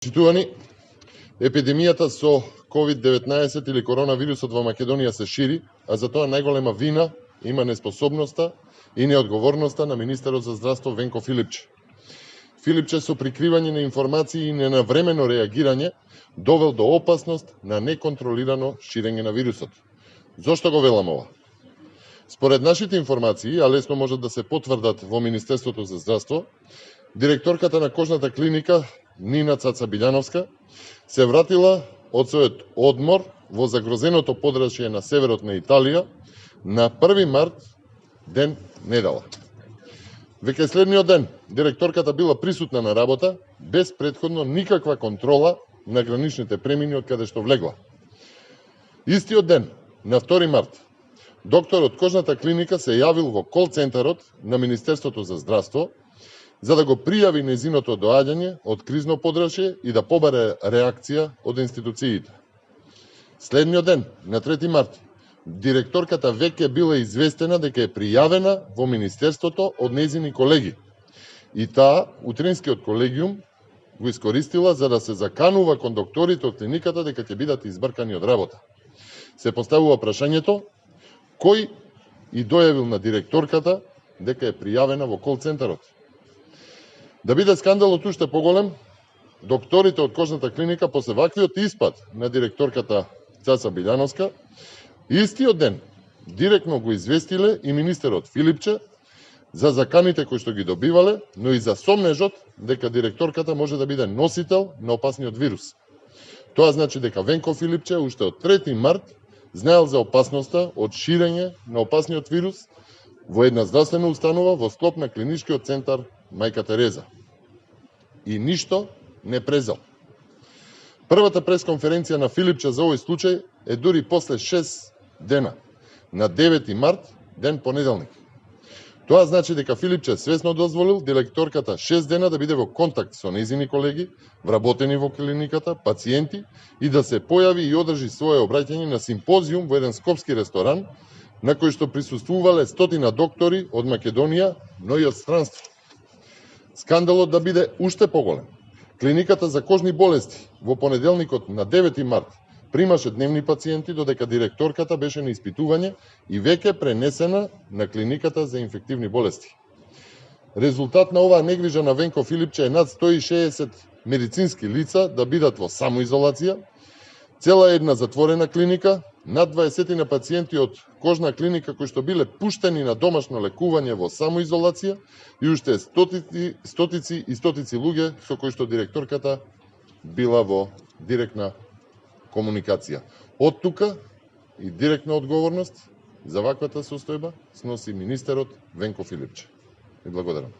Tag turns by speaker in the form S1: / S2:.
S1: Почитувани, епидемијата со COVID-19 или коронавирусот во Македонија се шири, а за тоа најголема вина има неспособноста и неодговорноста на министерот за здравство Венко Филипче. Филипче со прикривање на информации и ненавремено реагирање довел до опасност на неконтролирано ширење на вирусот. Зошто го велам ова? Според нашите информации, а лесно можат да се потврдат во Министерството за здравство, директорката на кожната клиника Нина Цаца Билјановска се вратила од својот одмор во загрозеното подрачје на северот на Италија на 1 март, ден недела. Веќе следниот ден, директорката била присутна на работа, без претходно никаква контрола на граничните премини од каде што влегла. Истиот ден, на 2 март, доктор од кожната клиника се јавил во кол-центарот на Министерството за здравство за да го пријави нејзиното доаѓање од кризно подрачје и да побаре реакција од институциите. Следниот ден, на 3 март, директорката веќе била известена дека е пријавена во Министерството од нејзини колеги. И таа, утринскиот колегиум, го искористила за да се заканува кон докторите од клиниката дека ќе бидат избркани од работа. Се поставува прашањето, кој и дојавил на директорката дека е пријавена во кол-центарот. Да биде скандалот уште поголем, докторите од кожната клиника после ваквиот испад на директорката Цаца Билјановска, истиот ден директно го известиле и министерот Филипче за заканите кои што ги добивале, но и за сомнежот дека директорката може да биде носител на опасниот вирус. Тоа значи дека Венко Филипче уште од 3 март знаел за опасноста од ширење на опасниот вирус во една здравствена установа во склоп на клиничкиот центар Мајка Тереза. И ништо не презел. Првата пресконференција на Филипче за овој случај е дури после 6 дена, на 9 март, ден понеделник. Тоа значи дека Филипче свесно дозволил директорката 6 дена да биде во контакт со нејзини колеги, вработени во клиниката, пациенти и да се појави и одржи свое обраќање на симпозиум во еден скопски ресторан, на кој што присуствувале стотина доктори од Македонија, но и од странство. Скандалот да биде уште поголем. Клиниката за кожни болести во понеделникот на 9 март примаше дневни пациенти, додека директорката беше на испитување и веќе пренесена на клиниката за инфективни болести. Резултат на оваа негрижа на Венко Филипче е над 160 медицински лица да бидат во самоизолација, цела една затворена клиника, над 20 на пациенти од кожна клиника кои што биле пуштени на домашно лекување во самоизолација и уште стотици и стотици луѓе со кои што директорката била во директна комуникација. Од тука и директна одговорност за ваквата состојба сноси министерот Венко Филипче. И благодарам.